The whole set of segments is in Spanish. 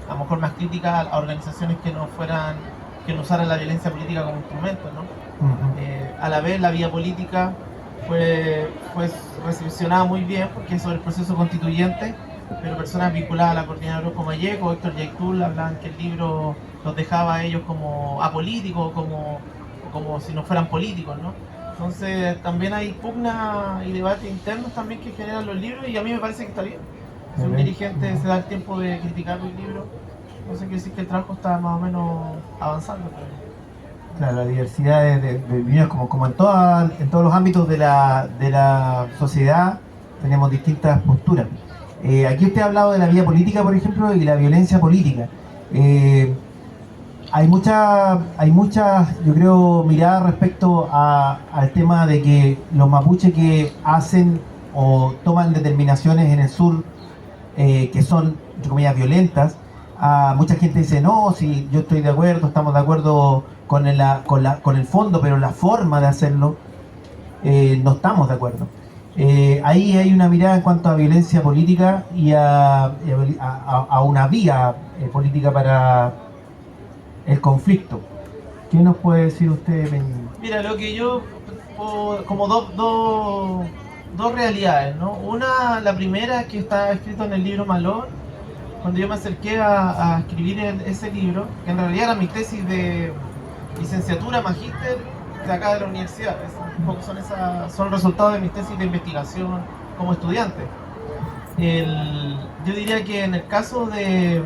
a lo mejor más crítica a organizaciones que no usaran la violencia política como instrumento, ¿no? A la vez la vía política fue recepcionada muy bien porque es sobre el proceso constituyente, pero personas vinculadas a la coordinadora como Ayeco, Héctor Yaitul, hablaban que el libro los dejaba a ellos como apolíticos, como si no fueran políticos, ¿no? Entonces también hay pugna y debates internos también que generan los libros y a mí me parece que está bien. Si un dirigente se da el tiempo de criticar un libro, no sé, quiere decir que el trabajo está más o menos avanzando. Claro, la diversidad de opiniones, como en todos los ámbitos de la sociedad, tenemos distintas posturas. Aquí usted ha hablado de la vía política, por ejemplo, y la violencia política. Eh, hay muchas, yo creo, miradas respecto al tema de que los mapuches que hacen o toman determinaciones en el sur que son, entre comillas, violentas, mucha gente dice, no, si yo estoy de acuerdo, estamos de acuerdo con el fondo, pero la forma de hacerlo no estamos de acuerdo. Ahí hay una mirada en cuanto a violencia política y a una vía política para el conflicto. ¿Qué nos puede decir usted, Peñín? Mira, lo que yo, como dos realidades, ¿no? Una, la primera que está escrito en el libro Malón, cuando yo me acerqué a escribir ese libro, que en realidad era mi tesis de licenciatura, magíster, de acá de la universidad. Son resultados de mis tesis de investigación como estudiante. Yo diría que en el caso de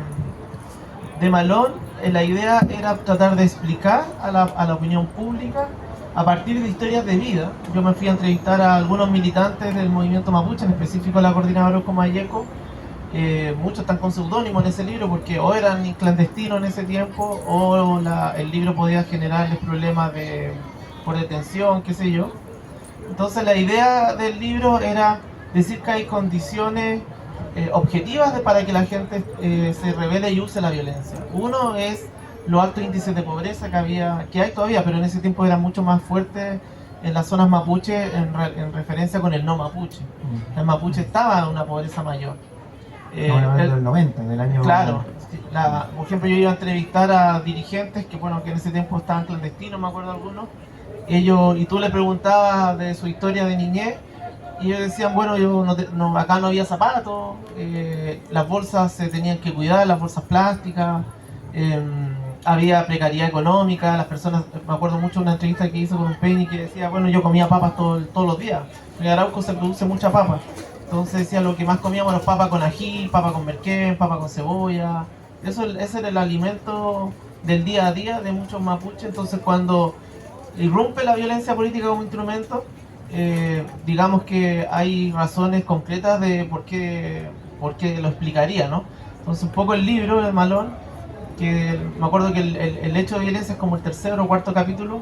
Malón, la idea era tratar de explicar a la opinión pública a partir de historias de vida. Yo me fui a entrevistar a algunos militantes del movimiento mapuche, en específico a la coordinadora como Ayeco. Muchos están con seudónimo en ese libro porque o eran clandestinos en ese tiempo o el libro podía generarles problemas por detención, qué sé yo. Entonces la idea del libro era decir que hay condiciones objetivas para que la gente se revele y use la violencia. Uno es los altos índices de pobreza que hay todavía, pero en ese tiempo eran mucho más fuertes en las zonas mapuche en referencia con el no mapuche. El mapuche estaba en una pobreza mayor. Del 90, del año... Claro, por ejemplo, yo iba a entrevistar a dirigentes que en ese tiempo estaban clandestinos, me acuerdo algunos. Y tú le preguntabas de su historia de niñez y ellos decían, bueno, acá no había zapatos, las bolsas se tenían que cuidar, las bolsas plásticas, había precariedad económica, las personas, me acuerdo mucho de una entrevista que hizo con un Penny que decía, bueno, yo comía papas todos los días, en Arauco se produce mucha papa, entonces decía lo que más comíamos era papa con ají, papa con merquén, papa con cebolla, ese era el alimento del día a día de muchos mapuches. Entonces cuando irrumpe la violencia política como instrumento, digamos que hay razones concretas de por qué lo explicaría, ¿no? Entonces un poco el libro de Malón, que me acuerdo que el hecho de violencia es como el tercer o cuarto capítulo,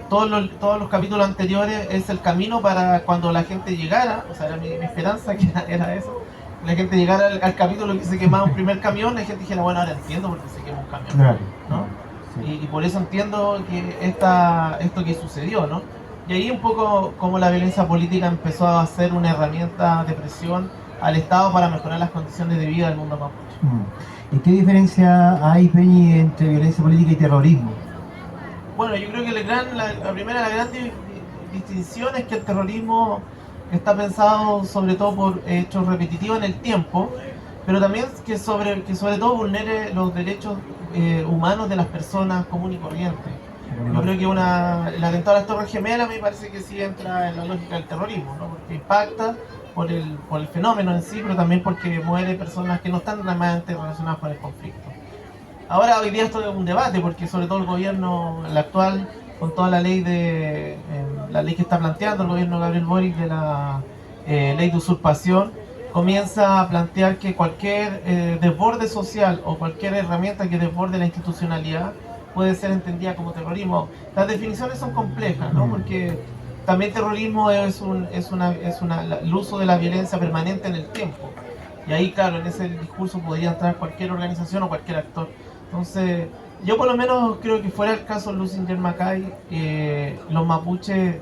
todos los capítulos anteriores es el camino para cuando la gente llegara, o sea, era mi esperanza que era eso, la gente llegara al capítulo que se quemaba un primer camión, la gente dijera, bueno, ahora entiendo por qué se quema un camión, Claro. ¿no? Sí. Y por eso entiendo que esto que sucedió, ¿no? Y ahí un poco como la violencia política empezó a ser una herramienta de presión al Estado para mejorar las condiciones de vida del mundo mapuche. ¿Y qué diferencia hay, Peñi, entre violencia política y terrorismo? Bueno, yo creo que la gran distinción es que el terrorismo está pensado sobre todo por hechos repetitivos en el tiempo, pero también que sobre todo vulnere los derechos humanos de las personas comunes y corrientes. Yo creo que el atentado a las Torres Gemelas me parece que sí entra en la lógica del terrorismo, ¿no? Porque impacta por el fenómeno en sí, pero también porque muere personas que no están realmente relacionadas con el conflicto. Ahora hoy día esto es un debate porque sobre todo el gobierno, el actual, con toda la ley que está planteando el gobierno de Gabriel Boric de la ley de usurpación, comienza a plantear que cualquier desborde social o cualquier herramienta que desborde la institucionalidad puede ser entendida como terrorismo. Las definiciones son complejas, ¿no? Porque también terrorismo es el uso de la violencia permanente en el tiempo. Y ahí, claro, en ese discurso podría entrar cualquier organización o cualquier actor. Entonces, yo por lo menos creo que fuera el caso de Lucinger Macay, los mapuches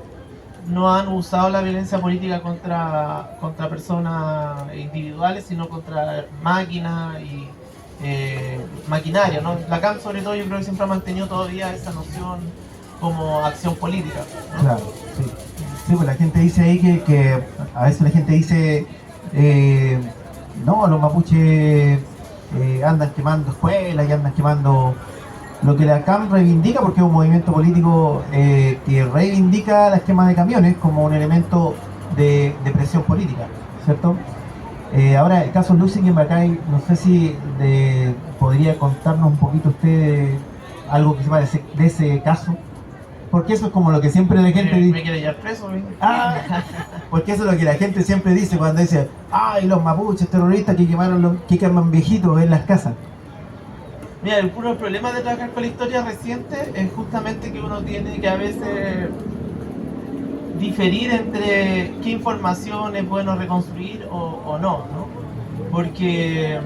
no han usado la violencia política contra personas individuales, sino contra máquinas y maquinaria, ¿no? Lacan sobre todo yo creo que siempre ha mantenido todavía esa noción como acción política, ¿no? Claro, sí. Sí, pues la gente dice ahí que a veces la gente dice, eh, no, los mapuches andan quemando escuelas y andan quemando lo que la CAM reivindica, porque es un movimiento político que reivindica las quemas de camiones como un elemento de presión política, ¿cierto? Ahora, el caso Lucy Guimbacay, no sé si podría contarnos un poquito usted algo que sepa de ese caso, porque eso es como lo que siempre la gente Me dice. quiere llevar preso, ¿eh? Porque eso es lo que la gente siempre dice cuando dice, ay, los mapuches terroristas que queman viejitos en las casas. Mira, el puro problema de trabajar con la historia reciente es justamente que uno tiene que a veces diferir entre qué información es bueno reconstruir o no, ¿no? Porque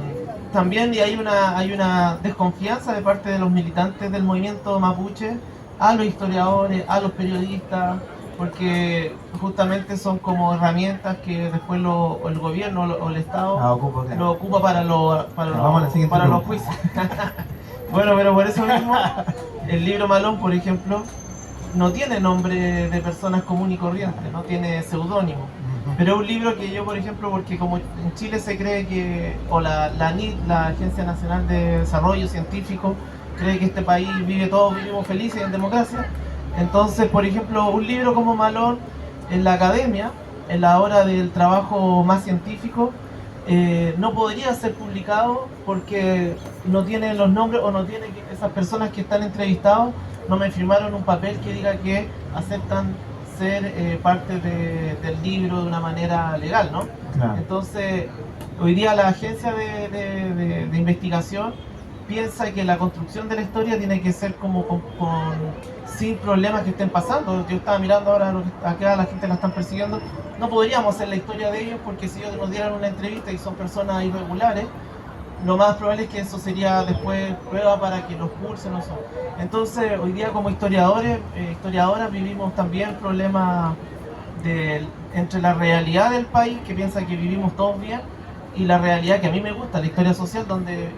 también hay una desconfianza de parte de los militantes del movimiento mapuche a los historiadores, a los periodistas, porque justamente son como herramientas que después el gobierno o el Estado lo ocupa para los juicios. Bueno, pero por eso mismo el libro Malón, por ejemplo, no tiene nombre de personas comunes y corrientes, no tiene seudónimo. Pero es un libro que yo, por ejemplo, porque como en Chile se cree que, o la ANID, la Agencia Nacional de Desarrollo Científico, cree que este país todos vivimos felices en democracia. Entonces, por ejemplo, un libro como Malón en la academia, en la hora del trabajo más científico, no podría ser publicado porque no tiene los nombres o no tiene esas personas que están entrevistados no me firmaron un papel que diga que aceptan ser parte del libro de una manera legal, ¿no? Claro. Entonces, hoy día la agencia de investigación piensa que la construcción de la historia tiene que ser como sin problemas que estén pasando. Yo estaba mirando ahora acá la gente la están persiguiendo. No podríamos hacer la historia de ellos porque si ellos nos dieran una entrevista y son personas irregulares, lo más probable es que eso sería después prueba para que los cursen o son. Entonces, hoy día como historiadoras vivimos también problemas entre la realidad del país, que piensa que vivimos todos bien, y la realidad que a mí me gusta, la historia social, donde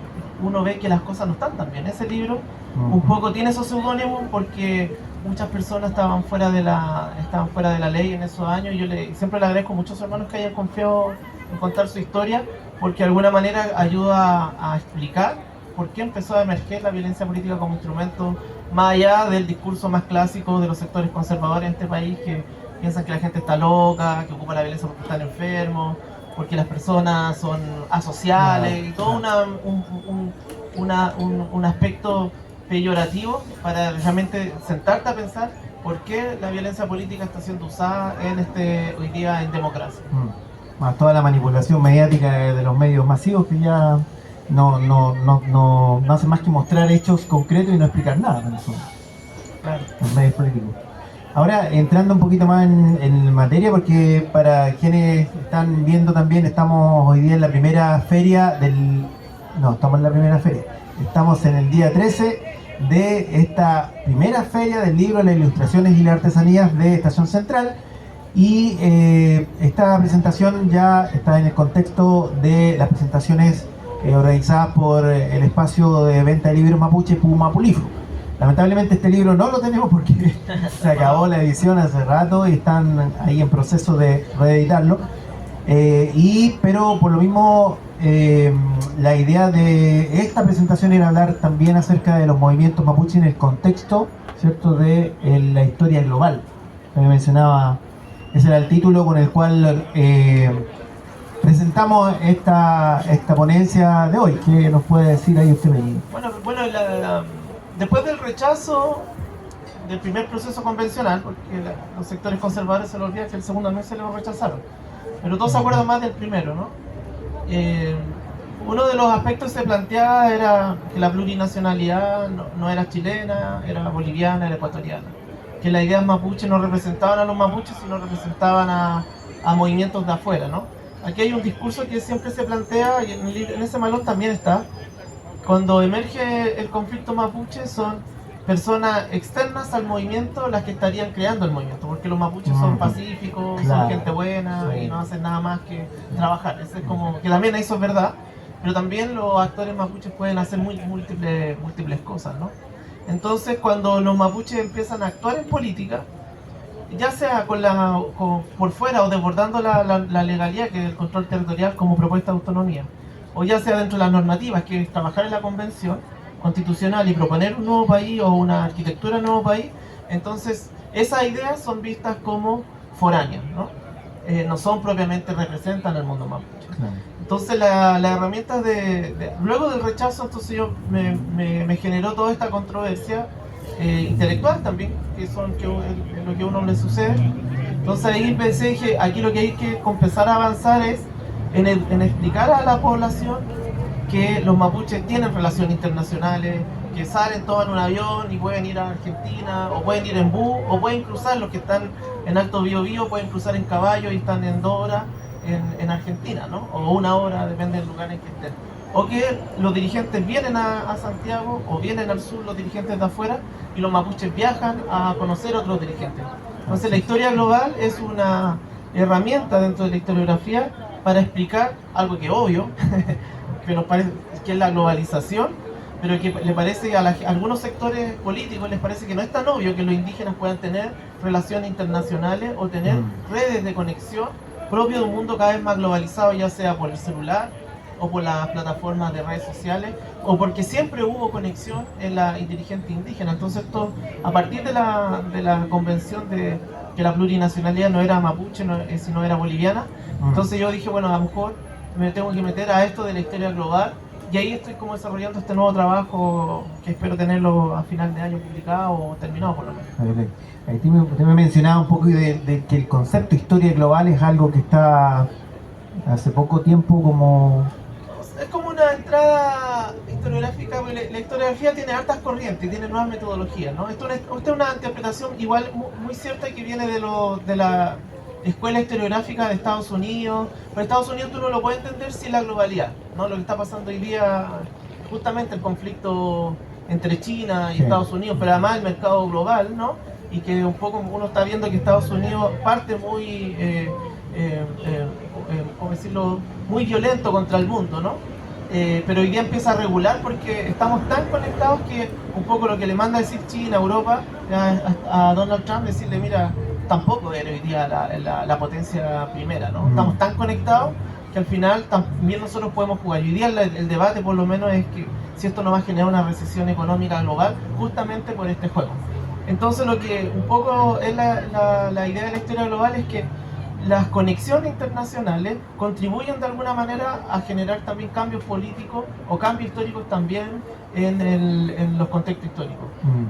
uno ve que las cosas no están tan bien. Ese libro un poco tiene esos seudónimos porque muchas personas estaban fuera de la ley en esos años, y yo siempre le agradezco a muchos hermanos que hayan confiado en contar su historia, porque de alguna manera ayuda a explicar por qué empezó a emerger la violencia política como instrumento, más allá del discurso más clásico de los sectores conservadores en este país, que piensan que la gente está loca, que ocupa la violencia porque están enfermos, porque las personas son asociales, y todo un aspecto peyorativo para realmente sentarte a pensar por qué la violencia política está siendo usada hoy día en democracia. Más toda la manipulación mediática de los medios masivos que ya no hacen más que mostrar hechos concretos y no explicar nada con eso. Claro. Los medios políticos. Ahora, entrando un poquito más en materia, porque para quienes están viendo también, estamos hoy día en la primera feria estamos en la primera feria. Estamos en el día 13 de esta primera feria del libro, las ilustraciones y las artesanías de Estación Central. Y esta presentación ya está en el contexto de las presentaciones organizadas por el espacio de venta de libros mapuche Pumapulifro. Lamentablemente este libro no lo tenemos porque se acabó la edición hace rato y están ahí en proceso de reeditarlo. Pero por lo mismo la idea de esta presentación era hablar también acerca de los movimientos mapuche en el contexto, ¿cierto?, de la historia global. Me mencionaba, ese era el título con el cual presentamos esta ponencia de hoy. ¿Qué nos puede decir ahí usted, Benito? Bueno, después del rechazo del primer proceso convencional, porque los sectores conservadores se lo olvidan que el segundo mes se lo rechazaron, pero todos se acuerdan más del primero, ¿no? Uno de los aspectos que se planteaba era que la plurinacionalidad no era chilena, era boliviana, era ecuatoriana, que las ideas mapuche no representaban a los mapuches, sino representaban a movimientos de afuera, ¿no? Aquí hay un discurso que siempre se plantea, y en ese Malón también está. Cuando emerge el conflicto mapuche, son personas externas al movimiento las que estarían creando el movimiento, porque los mapuches son pacíficos, son gente buena y no hacen nada más que trabajar. Eso es como que también eso es verdad, pero también los actores mapuches pueden hacer múltiples cosas, ¿no? Entonces, cuando los mapuches empiezan a actuar en política, ya sea por fuera o desbordando la legalidad, que es el control territorial como propuesta de autonomía, o ya sea dentro de las normativas, que es trabajar en la convención constitucional y proponer un nuevo país o una arquitectura de un nuevo país, entonces esas ideas son vistas como foráneas, ¿no? No son propiamente representan el mundo mapuche. Claro. Entonces la herramienta luego del rechazo, entonces me generó toda esta controversia intelectual también, que son lo que a uno le sucede. Entonces ahí pensé, dije, aquí lo que hay que empezar a avanzar es en explicar a la población que los mapuches tienen relaciones internacionales, que salen, toman un avión y pueden ir a Argentina, o pueden ir en bus, o pueden cruzar, los que están en Alto Biobío pueden cruzar en caballo y están en 2 horas en Argentina, ¿no? O 1 hora, depende del lugar en que estén. O que los dirigentes vienen a Santiago, o vienen al sur los dirigentes de afuera, y los mapuches viajan a conocer otros dirigentes. Entonces la historia global es una herramienta dentro de la historiografía para explicar algo que es obvio, que nos parece que es la globalización, pero que le parece a algunos sectores políticos les parece que no es tan obvio que los indígenas puedan tener relaciones internacionales o tener redes de conexión propio de un mundo cada vez más globalizado, ya sea por el celular o por las plataformas de redes sociales, o porque siempre hubo conexión en la inteligente indígena. Entonces esto, a partir de la convención de que la plurinacionalidad no era mapuche, sino era boliviana, entonces yo dije, bueno, a lo mejor me tengo que meter a esto de la historia global, y ahí estoy como desarrollando este nuevo trabajo que espero tenerlo a final de año publicado o terminado por lo menos. Ahí usted me mencionaba un poco de que el concepto historia global es algo que está hace poco tiempo como... Es como una entrada historiográfica, porque la historiografía tiene hartas corrientes y tiene nuevas metodologías, ¿no? Esto es una interpretación igual muy cierta que viene de la escuela historiográfica de Estados Unidos. Pero Estados Unidos tú no lo puedes entender sin la globalidad, ¿no? Lo que está pasando hoy día, justamente el conflicto entre China y Estados Unidos, pero además el mercado global, ¿no? Y que un poco uno está viendo que Estados Unidos parte muy... ¿cómo decirlo?, muy violento contra el mundo, ¿no? Pero hoy día empieza a regular porque estamos tan conectados que un poco lo que le manda a decir China, Europa, a Donald Trump, decirle, mira, tampoco eres hoy día la potencia primera, ¿no? Estamos tan conectados que al final también nosotros podemos jugar. Y hoy día el debate por lo menos es que si esto no va a generar una recesión económica global justamente por este juego. Entonces lo que un poco es la idea de la historia global es que las conexiones internacionales contribuyen de alguna manera a generar también cambios políticos o cambios históricos también en los contextos históricos.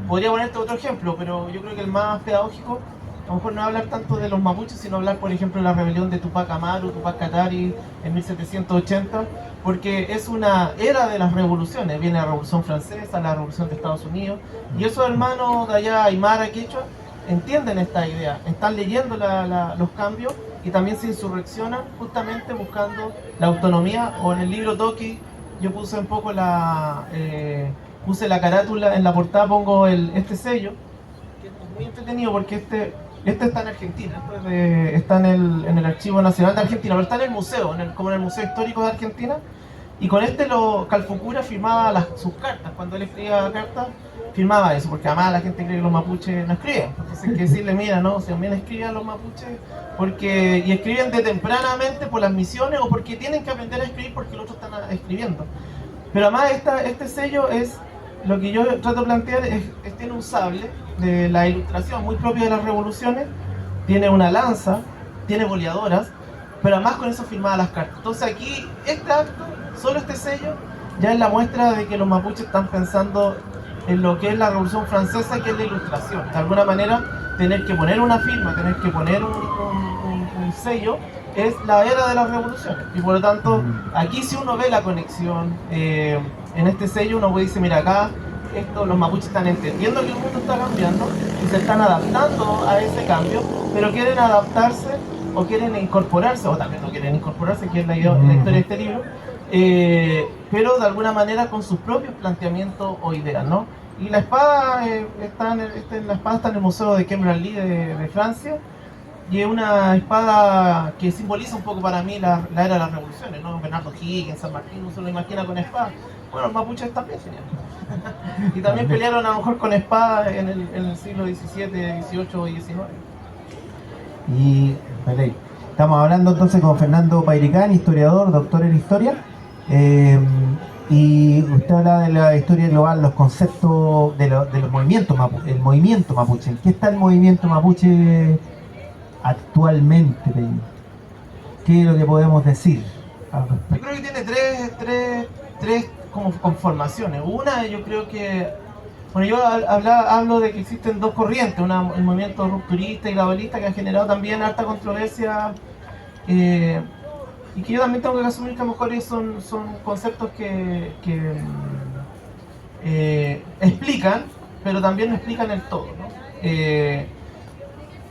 Podría ponerte otro ejemplo, pero yo creo que el más pedagógico, a lo mejor no hablar tanto de los mapuches, sino hablar, por ejemplo, de la rebelión de Tupac Amaru, Tupac Katari en 1780, porque es una era de las revoluciones. Viene la Revolución Francesa, la Revolución de Estados Unidos, y esos hermanos de allá, Aymara, Quechua, entienden esta idea, están leyendo los cambios y también se insurreccionan justamente buscando la autonomía. O en el libro Toki yo puse un poco puse la carátula, en la portada pongo este sello, que es muy entretenido porque este está en Argentina, está en el Archivo Nacional de Argentina, pero está en el museo, como en el Museo Histórico de Argentina, y con Calfucura firmaba sus cartas. Cuando él escribía cartas, firmaba eso, porque además la gente cree que los mapuches no escriben. Entonces hay que decirle, mira, no, si también escriben los mapuches, y escriben de tempranamente por las misiones o porque tienen que aprender a escribir porque los otros están escribiendo. Pero además este sello es, lo que yo trato de plantear tiene un sable de la ilustración muy propia de las revoluciones, tiene una lanza, tiene boleadoras, pero además con eso firmaba las cartas. Entonces aquí, este acto, solo este sello, ya es la muestra de que los mapuches están pensando en lo que es la Revolución Francesa, que es la ilustración. De alguna manera, tener que poner una firma, tener que poner un sello, es la era de las revoluciones. Y por lo tanto, aquí si uno ve la conexión, en este sello uno puede decir, mira, acá los mapuches están entendiendo que el mundo está cambiando y se están adaptando a ese cambio, pero quieren adaptarse o quieren incorporarse, o también no quieren incorporarse, que es la historia de este libro, pero de alguna manera con sus propios planteamientos o ideas, ¿no? Y la espada la espada está en el Museo de Camberley de Francia, y es una espada que simboliza un poco para mí la era de las revoluciones, ¿no? Bernardo Higgins, San Martín, uno se lo imagina con espada. Bueno, los mapuches también tenían. Y también pelearon a lo mejor con espadas en el siglo XVII, XVIII y XIX. Y vale, estamos hablando entonces con Fernando Pairicán, historiador, doctor en historia. Y usted habla de la historia global, los conceptos de los movimientos mapuche, el movimiento mapuche. ¿En qué está el movimiento mapuche actualmente? ¿Qué es lo que podemos decir al Yo respecto? creo que tiene tres como conformaciones. Una, yo creo que, bueno, yo hablo de que existen dos corrientes, el movimiento rupturista y globalista que ha generado también harta controversia, y que yo también tengo que asumir que a lo mejor son conceptos que explican, pero también no explican el todo, ¿no?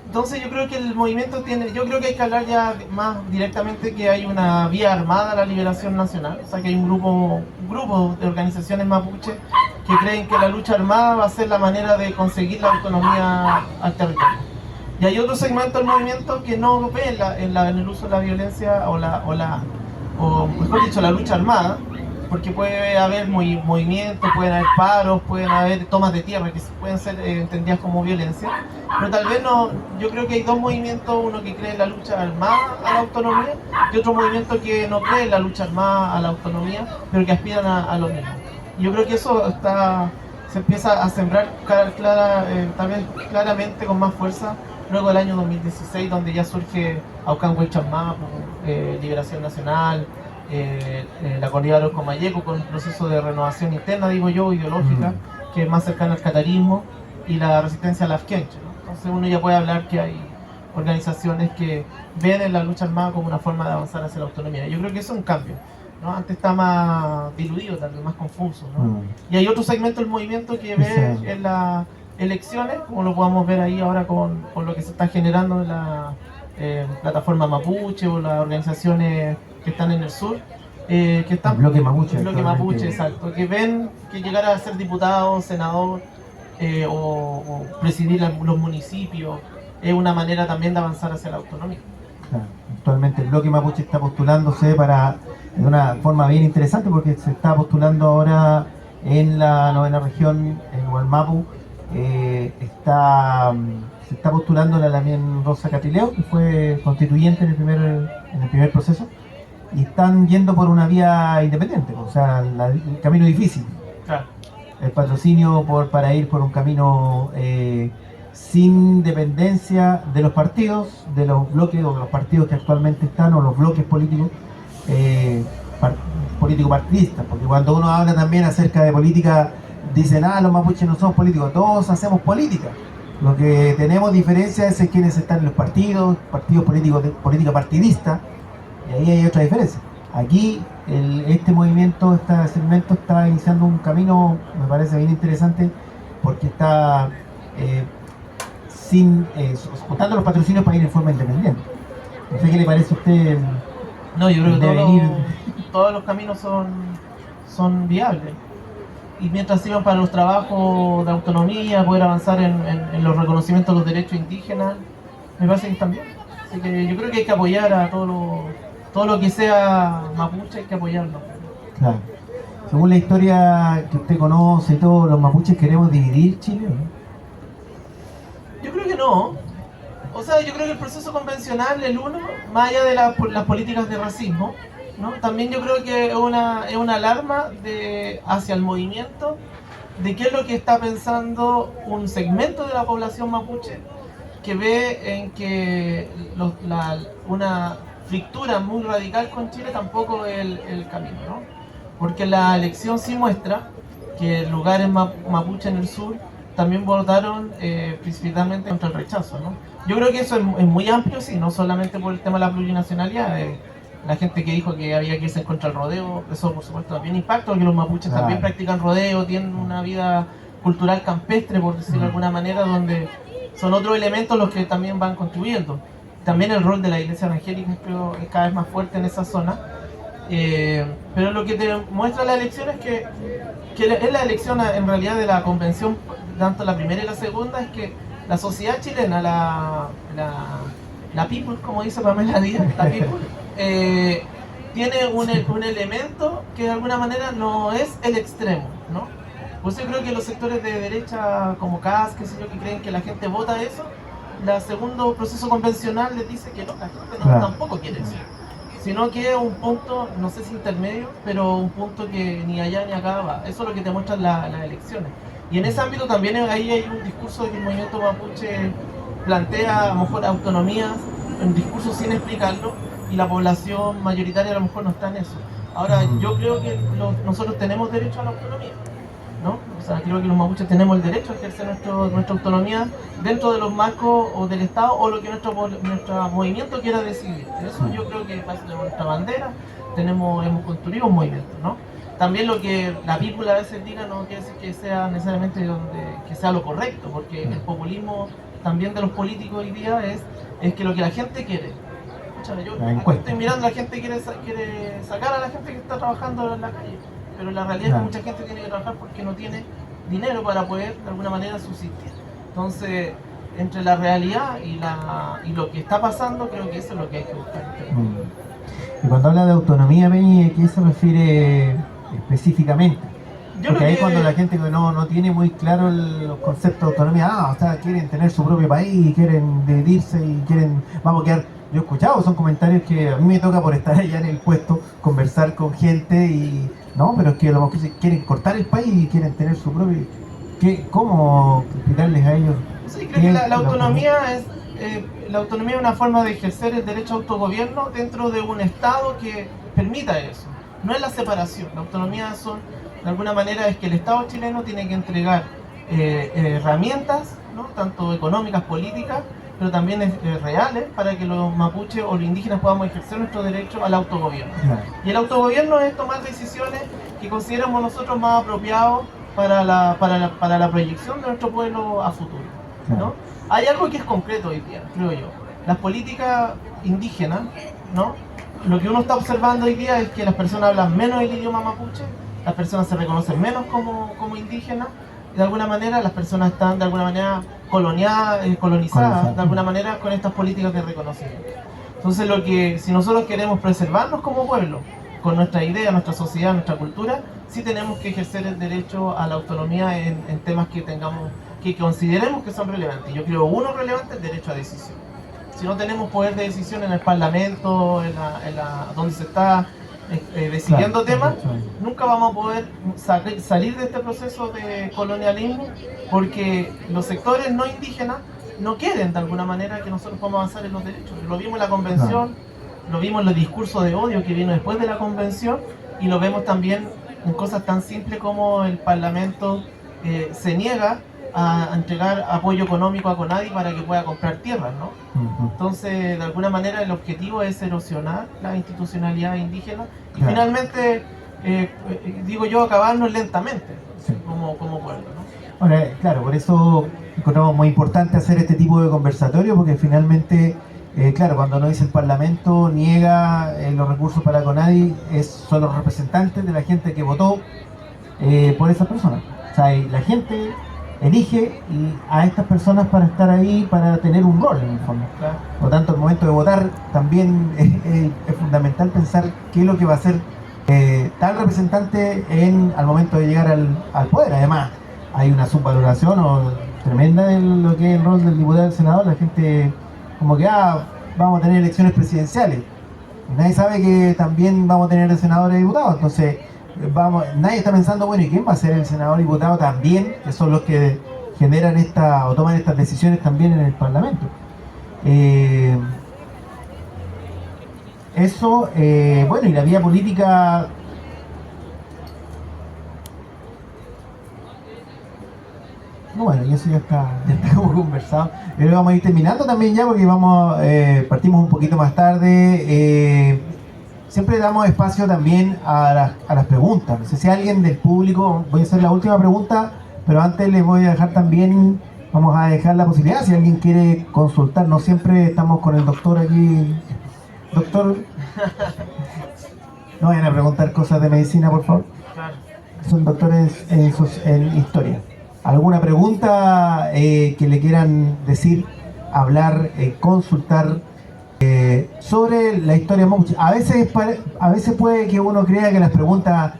Entonces yo creo que el movimiento yo creo que hay que hablar ya más directamente que hay una vía armada a la liberación nacional, o sea que hay un grupo de organizaciones mapuche que creen que la lucha armada va a ser la manera de conseguir la autonomía al territorio. Y hay otro segmento del movimiento que no ve en el uso de la violencia o mejor dicho, la lucha armada, porque puede haber movimientos, pueden haber paros, pueden haber tomas de tierra que pueden ser entendidas como violencia, pero tal vez no. Yo creo que hay dos movimientos, uno que cree en la lucha armada a la autonomía y otro movimiento que no cree en la lucha armada a la autonomía, pero que aspiran a lo mismo. Y yo creo que eso se empieza a sembrar tal vez claramente con más fuerza luego del año 2016, donde ya surge Aucán Huaychamá, Liberación Nacional, la Corrida de los Comayeco, con un proceso de renovación interna, digo yo, ideológica, que es más cercana al catarismo, y la resistencia a la Afkenche, ¿no? Entonces uno ya puede hablar que hay organizaciones que ven en la lucha armada como una forma de avanzar hacia la autonomía. Yo creo que eso es un cambio, ¿no? Antes está más diluido, tal vez más confuso, ¿no? Y hay otro segmento del movimiento que ve en las elecciones, como lo podemos ver ahí ahora con lo que se está generando en la plataforma mapuche o las organizaciones que están en el sur, que están el bloque mapuche, el bloque mapuche, exacto, que ven que llegar a ser diputado, senador o presidir los municipios es una manera también de avanzar hacia la autonomía. Claro, actualmente el bloque mapuche está postulándose de una forma bien interesante, porque se está postulando ahora en la novena región, en Gualmapu. Se está postulando la Lamien Rosa Catrileo, que fue constituyente en el primer proceso, y están yendo por una vía independiente, o sea, el camino difícil. Claro. El patrocinio para ir por un camino sin dependencia de los partidos, de los bloques o de los partidos que actualmente están, o los bloques políticos político-partidistas, porque cuando uno habla también acerca de política, dicen, los mapuches no somos políticos, todos hacemos política. Lo que tenemos diferencia es en quienes están en los partidos políticos de política partidista, y ahí hay otra diferencia. Aquí este movimiento, este segmento está iniciando un camino, me parece bien interesante, porque está juntando los patrocinios para ir en forma independiente. No sé qué le parece a usted. No, yo creo que todos los caminos son viables. Y mientras sirvan para los trabajos de autonomía, poder avanzar en los reconocimientos de los derechos indígenas, me parece que están bien. Así que yo creo que hay que apoyar a todo lo que sea mapuche, hay que apoyarlo. Claro. Según la historia que usted conoce y todo, los mapuches queremos dividir Chile, ¿no? Yo creo que no. O sea, yo creo que el proceso convencional, el uno, más allá de las políticas de racismo, ¿no? También yo creo que es una alarma hacia el movimiento de qué es lo que está pensando un segmento de la población mapuche que ve en que una fractura muy radical con Chile tampoco es el camino, ¿no? Porque la elección sí muestra que lugares mapuche en el sur también votaron principalmente contra el rechazo, ¿no? Yo creo que eso es muy amplio, sí, no solamente por el tema de la plurinacionalidad. La gente que dijo que había que irse en contra del rodeo, eso por supuesto también impacta, porque los mapuches también practican rodeo, tienen una vida cultural campestre, por decirlo de alguna manera, donde son otros elementos los que también van contribuyendo. También el rol de la iglesia evangélica creo que es cada vez más fuerte en esa zona. Pero lo que te muestra la elección es que es la elección en realidad de la convención, tanto la primera y la segunda, es que la sociedad chilena, la people, como dice Pamela Díaz, la people, tiene un elemento que de alguna manera no es el extremo, ¿no? Por eso yo creo que los sectores de derecha como CAS, qué sé yo, que creen que la gente vota eso, el segundo proceso convencional les dice que no, la gente no, tampoco quiere eso, sino que es un punto, no sé si intermedio, pero un punto que ni allá ni acá va. Eso es lo que te muestran las elecciones. Y en ese ámbito también ahí hay un discurso de que el movimiento mapuche plantea a lo mejor autonomías, un discurso sin explicarlo, y la población mayoritaria a lo mejor no está en eso. Ahora, yo creo que nosotros tenemos derecho a la autonomía, ¿no? O sea, creo que los mapuches tenemos el derecho a ejercer nuestra autonomía dentro de los marcos o del Estado o lo que nuestro movimiento quiera decidir. Eso yo creo que pasa de nuestra bandera, hemos construido un movimiento, ¿no? También lo que la people a veces diga no quiere decir que sea necesariamente que sea lo correcto, porque el populismo también de los políticos hoy día es que lo que la gente quiere. Yo estoy mirando, la gente quiere sacar a la gente que está trabajando en la calle, pero la realidad es que mucha gente tiene que trabajar porque no tiene dinero para poder de alguna manera subsistir. Entonces, entre la realidad y lo que está pasando, creo que eso es lo que hay que buscar. Y cuando habla de autonomía, Peñi, ¿a qué se refiere específicamente? Porque ahí cuando la gente no tiene muy claro los conceptos de autonomía, o sea, quieren tener su propio país, quieren dividirse y vamos a quedar. Yo he escuchado, son comentarios que a mí me toca por estar allá en el puesto, conversar con gente y no, pero es que a lo mejor quieren cortar el país y quieren tener su propio. ¿Cómo explicarles a ellos? Sí, creo que la autonomía es una forma de ejercer el derecho a autogobierno dentro de un Estado que permita eso. No es la separación. La autonomía de alguna manera es que el Estado chileno tiene que entregar herramientas, ¿no? Tanto económicas, políticas, pero también reales, para que los mapuches o los indígenas podamos ejercer nuestro derecho al autogobierno. Y el autogobierno es tomar decisiones que consideramos nosotros más apropiados para la proyección de nuestro pueblo a futuro, ¿no? Hay algo que es concreto hoy día, creo yo. Las políticas indígenas, ¿no? Lo que uno está observando hoy día es que las personas hablan menos el idioma mapuche, las personas se reconocen menos como indígenas, de alguna manera las personas están de alguna manera colonizadas de alguna manera con estas políticas de reconocimiento. Entonces si nosotros queremos preservarnos como pueblo, con nuestra idea, nuestra sociedad, nuestra cultura, sí tenemos que ejercer el derecho a la autonomía en temas que consideremos que son relevantes. Yo creo uno relevante, el derecho a decisión. Si no tenemos poder de decisión en el Parlamento, donde se está decidiendo temas, nunca vamos a poder salir de este proceso de colonialismo, porque los sectores no indígenas no quieren de alguna manera que nosotros podamos avanzar en los derechos. Lo vimos en la convención, lo vimos en los discursos de odio que vino después de la convención, y lo vemos también en cosas tan simples como el Parlamento se niega a entregar apoyo económico a CONADI para que pueda comprar tierras, ¿no? Entonces, de alguna manera, el objetivo es erosionar la institucionalidad indígena y finalmente, digo yo, acabarnos lentamente como pueblo, ¿no? Ahora, claro, por eso encontramos muy importante hacer este tipo de conversatorio, porque finalmente, claro, cuando uno dice el Parlamento niega los recursos para CONADI, son los representantes de la gente que votó por esas personas. O sea, la gente elige a estas personas para estar ahí, para tener un rol en el fondo. Por lo tanto, al momento de votar también es fundamental pensar qué es lo que va a hacer tal representante al momento de llegar al poder. Además, hay una subvaloración tremenda de lo que es el rol del diputado y del senador. La gente como que vamos a tener elecciones presidenciales. Y nadie sabe que también vamos a tener senadores y diputados. Entonces, nadie está pensando, bueno, ¿y quién va a ser el senador y diputado también? Que son los que generan o toman estas decisiones también en el Parlamento. Bueno, y la vía política. Bueno, y eso ya está como conversado. Pero vamos a ir terminando también ya, porque partimos un poquito más tarde. Siempre damos espacio también a las preguntas. No sé si alguien del público, voy a hacer la última pregunta, pero antes les voy a dejar también, vamos a dejar la posibilidad, si alguien quiere consultar. No siempre estamos con el doctor aquí. Doctor, no vayan a preguntar cosas de medicina, por favor. Son doctores en historia. ¿Alguna pregunta que le quieran decir, hablar, consultar? sobre la historia mapuche. A veces puede que uno crea que las preguntas,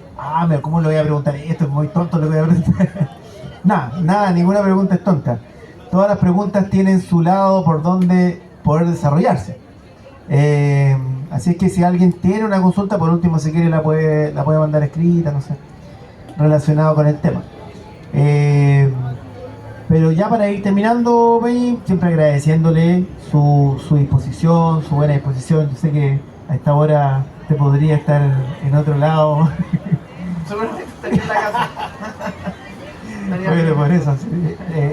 pero ¿cómo le voy a preguntar esto? Es muy tonto lo que voy a preguntar. Nada, ninguna pregunta es tonta. Todas las preguntas tienen su lado por donde poder desarrollarse. Así es que si alguien tiene una consulta, por último, si quiere la puede mandar escrita, no sé, relacionado con el tema. Pero ya para ir terminando, Peñi, siempre agradeciéndole su disposición, su buena disposición. Yo sé que a esta hora te podría estar en otro lado. Seguramente estaría en la casa. Bueno, por eso,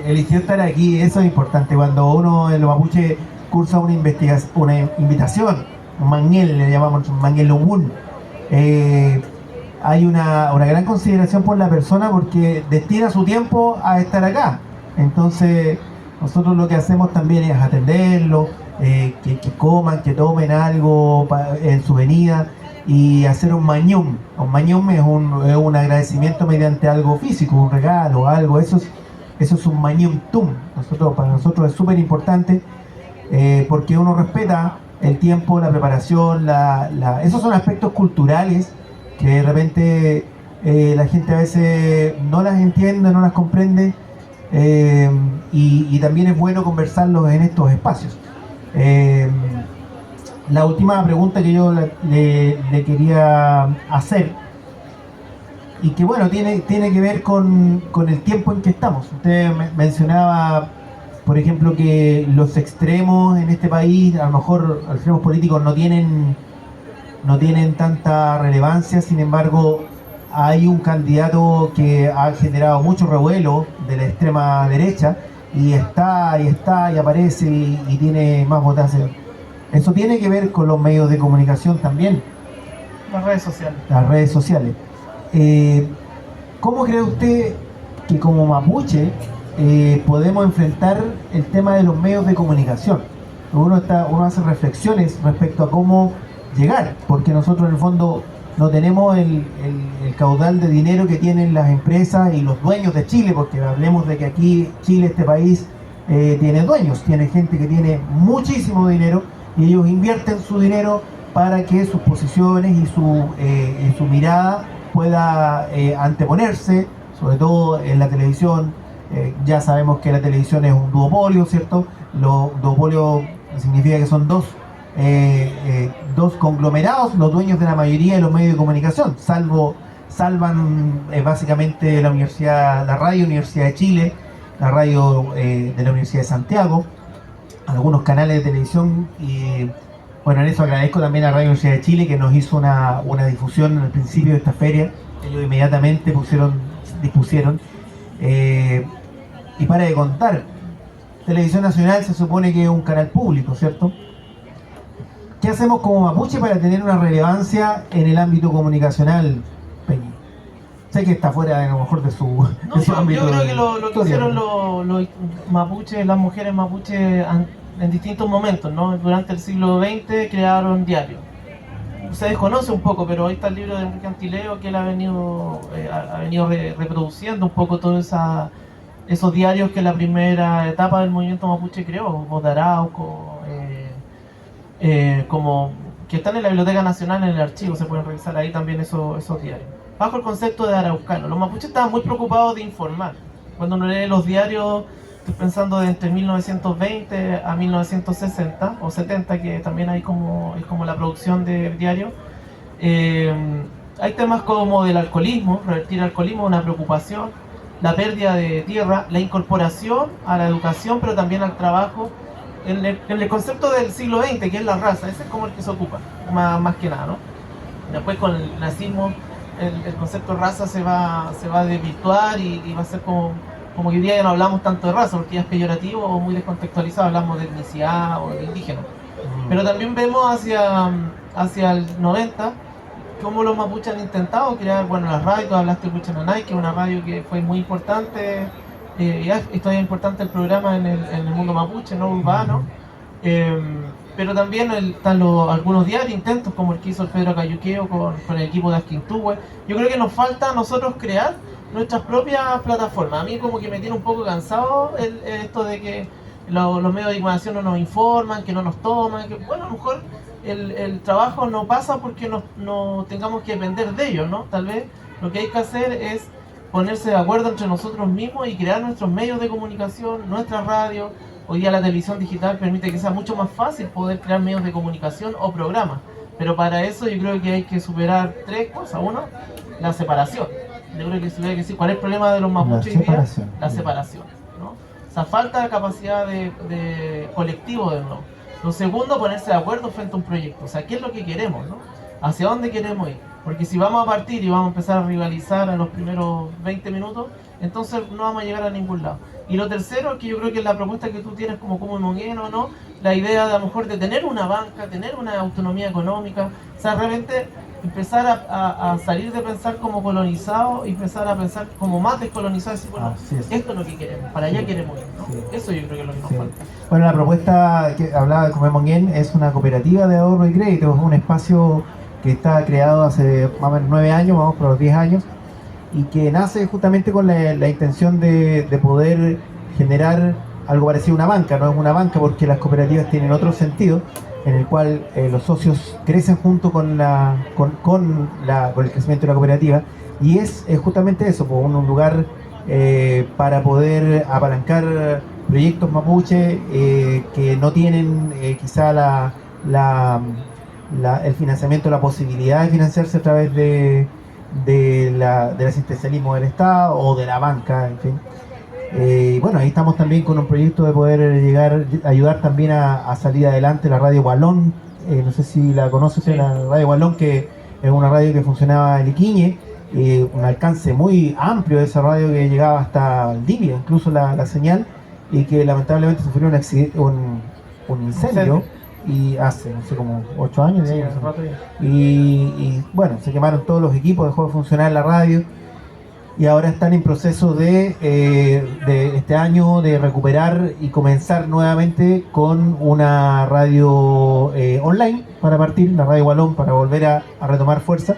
eligió estar aquí, eso es importante. Cuando uno en los mapuche cursa una invitación, un manguel, le llamamos un manguel lungún, hay una gran consideración por la persona porque destina su tiempo a estar acá. Entonces, nosotros lo que hacemos también es atenderlo, que coman, que tomen algo en su venida y hacer un mañum. Un mañum es un agradecimiento mediante algo físico, un regalo, algo. Eso es un mañum tum. Para nosotros es súper importante porque uno respeta el tiempo, la preparación, esos son aspectos culturales que de repente la gente a veces no las entiende, no las comprende. Y también es bueno conversarlos en estos espacios. La última pregunta que yo le quería hacer, y que bueno, tiene que ver con el tiempo en que estamos. Usted mencionaba, por ejemplo, que los extremos en este país, a lo mejor los extremos políticos no tienen tanta relevancia, sin embargo, hay un candidato que ha generado mucho revuelo de la extrema derecha y aparece y tiene más votación. Eso tiene que ver con los medios de comunicación también. Las redes sociales. Las redes sociales. ¿Cómo cree usted que como mapuche podemos enfrentar el tema de los medios de comunicación? Uno hace reflexiones respecto a cómo llegar, porque nosotros en el fondo no tenemos el caudal de dinero que tienen las empresas y los dueños de Chile, porque hablemos de que aquí Chile, este país, tiene dueños, tiene gente que tiene muchísimo dinero y ellos invierten su dinero para que sus posiciones y su mirada pueda anteponerse, sobre todo en la televisión. Ya sabemos que la televisión es un duopolio, ¿cierto? Los duopolios significa que son dos conglomerados, los dueños de la mayoría de los medios de comunicación, salvan básicamente la radio Universidad de Chile, la radio de la Universidad de Santiago, algunos canales de televisión, y bueno, en eso agradezco también a Radio Universidad de Chile que nos hizo una difusión al principio de esta feria. Ellos inmediatamente dispusieron, y para de contar, Televisión Nacional se supone que es un canal público, ¿cierto? ¿Qué hacemos como mapuche para tener una relevancia en el ámbito comunicacional, Peñi? Sé que está fuera a lo mejor de su ámbito. Yo creo que lo que hicieron los mapuches, las mujeres mapuches en distintos momentos, ¿no? Durante el siglo XX crearon diarios. Se desconoce un poco, pero ahí está el libro de Enrique Antileo, que él ha venido reproduciendo un poco todos esos diarios que la primera etapa del movimiento mapuche creó, Voz de Arauco, como que están en la Biblioteca Nacional, en el archivo, se pueden revisar ahí también esos diarios. Bajo el concepto de araucano, los mapuches estaban muy preocupados de informar. Cuando uno lee los diarios, estoy pensando de entre 1920 a 1960 o 70, que también es como la producción de diarios. Hay temas como del alcoholismo, revertir el alcoholismo, una preocupación, la pérdida de tierra, la incorporación a la educación, pero también al trabajo, en el concepto del siglo XX, que es la raza. Ese es como el que se ocupa, más que nada, ¿no? Después con el nazismo, el concepto de raza se va a desvirtuar y va a ser como que hoy día ya no hablamos tanto de raza, porque ya es peyorativo o muy descontextualizado, hablamos de etnicidad o de indígena. Pero también vemos hacia el 90 cómo los mapuches han intentado crear, bueno, las radios. Hablaste de Huichananay, que es una radio que fue muy importante, y es importante el programa en el mundo mapuche, no urbano. Pero también están algunos diarios, intentos como el que hizo el Pedro Cayuqueo con el equipo de Asquintúe. Yo creo que nos falta a nosotros crear nuestras propias plataformas. A mí como que me tiene un poco cansado esto de que los medios de comunicación no nos informan, que no nos toman, que bueno, a lo mejor el trabajo no pasa porque no tengamos que depender de ellos, ¿no? Tal vez lo que hay que hacer es ponerse de acuerdo entre nosotros mismos y crear nuestros medios de comunicación, nuestra radio. Hoy día la televisión digital permite que sea mucho más fácil poder crear medios de comunicación o programas, pero para eso yo creo que hay que superar 3 cosas. Uno, la separación. Yo creo que si hubiera que decir cuál es el problema de los mapuches hoy día, la separación, ¿no? O sea, falta de capacidad de colectivo de nuevo. Lo segundo, ponerse de acuerdo frente a un proyecto. O sea, ¿qué es lo que queremos, no? ¿Hacia dónde queremos ir? Porque si vamos a partir y vamos a empezar a rivalizar a los primeros 20 minutos, entonces no vamos a llegar a ningún lado. Y lo tercero, que yo creo que es la propuesta que tú tienes como Monguén o no, la idea de a lo mejor de tener una banca, tener una autonomía económica, o sea, realmente empezar a salir de pensar como colonizado y empezar a pensar como más descolonizado y decir, bueno, esto es lo que queremos, para allá queremos ir, ¿no? Sí. Eso yo creo que es lo que nos falta. Bueno, la propuesta que hablaba de Monguén es una cooperativa de ahorro y crédito, es un espacio que está creado hace más o menos 9 años, vamos por los 10 años, y que nace justamente con la intención de poder generar algo parecido a una banca. No es una banca porque las cooperativas tienen otro sentido, en el cual los socios crecen junto con el crecimiento de la cooperativa, y es justamente eso, pues, un lugar para poder apalancar proyectos mapuche que no tienen quizá el financiamiento, la posibilidad de financiarse a través del asistencialismo del Estado o de la banca, en fin. Bueno, ahí estamos también con un proyecto de poder ayudar también a salir adelante la Radio Gualón. No sé si la conoces, sí. La Radio Gualón, que es una radio que funcionaba en Iquiñe, un alcance muy amplio de esa radio que llegaba hasta Valdivia, incluso la señal, y que lamentablemente sufrió un incendio. Y hace, no sé, como 8 años de ahí, no sé. Y bueno, se quemaron todos los equipos, dejó de funcionar la radio, y ahora están en proceso de este año de recuperar y comenzar nuevamente con una radio online para partir, la Radio Gualón, para volver a retomar fuerza,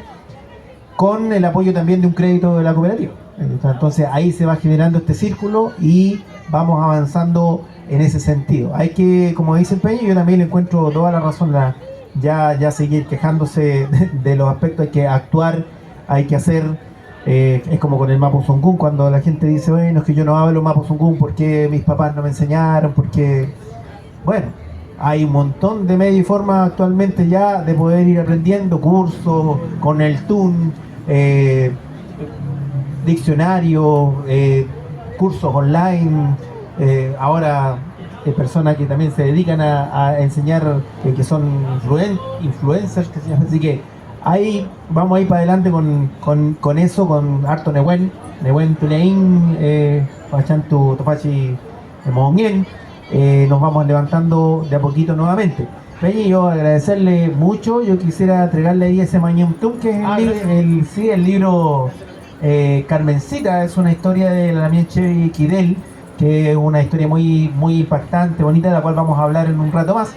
con el apoyo también de un crédito de la cooperativa. Entonces ahí se va generando este círculo y vamos avanzando en ese sentido. Hay que, como dice el Peña, yo también le encuentro toda la razón, ya seguir quejándose de los aspectos, hay que actuar, hay que hacer, es como con el Mapuzungún, cuando la gente dice, bueno, es que yo no hablo Mapuzungún porque mis papás no me enseñaron, porque, bueno, hay un montón de medios y formas actualmente ya de poder ir aprendiendo, cursos con el TUN, diccionario, cursos online, ahora personas que también se dedican a enseñar, que son influencers, que se llaman. Así que ahí vamos a ir para adelante con eso, con harto Nehuen Tuleín, Pachantu Topachi Monguén. Nos vamos levantando de a poquito nuevamente. Peña, yo agradecerle mucho. Yo quisiera entregarle ahí ese Mañum Tum, que es el libro Carmencita. Es una historia de la Damián Chevy Quidel, que es una historia muy, muy impactante, bonita, de la cual vamos a hablar en un rato más.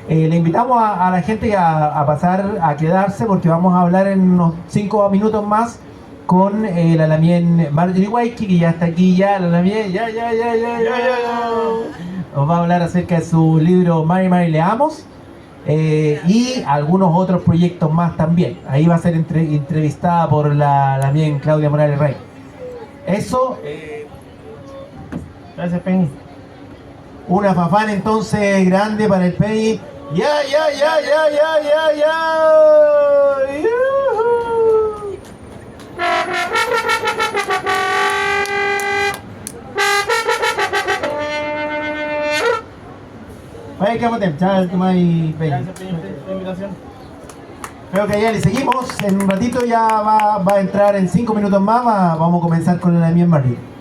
Le invitamos a la gente a pasar, a quedarse, porque vamos a hablar en unos 5 minutos más con la Lamien Marjorie Waiki, que ya está aquí, ya la Lamien, ya. Nos va a hablar acerca de su libro Mari Leamos, y algunos otros proyectos más también. Ahí va a ser entrevistada por la Lamien Claudia Morales Rey. Eso. Gracias, Peñi. Una fafán entonces grande para el Peñi. Ya. Vaya que vamos a Peñi. Gracias, Peñi, por la invitación. Creo que ya le seguimos. En un ratito ya va a entrar en 5 minutos más. Vamos a comenzar con la Lamien Marjorie.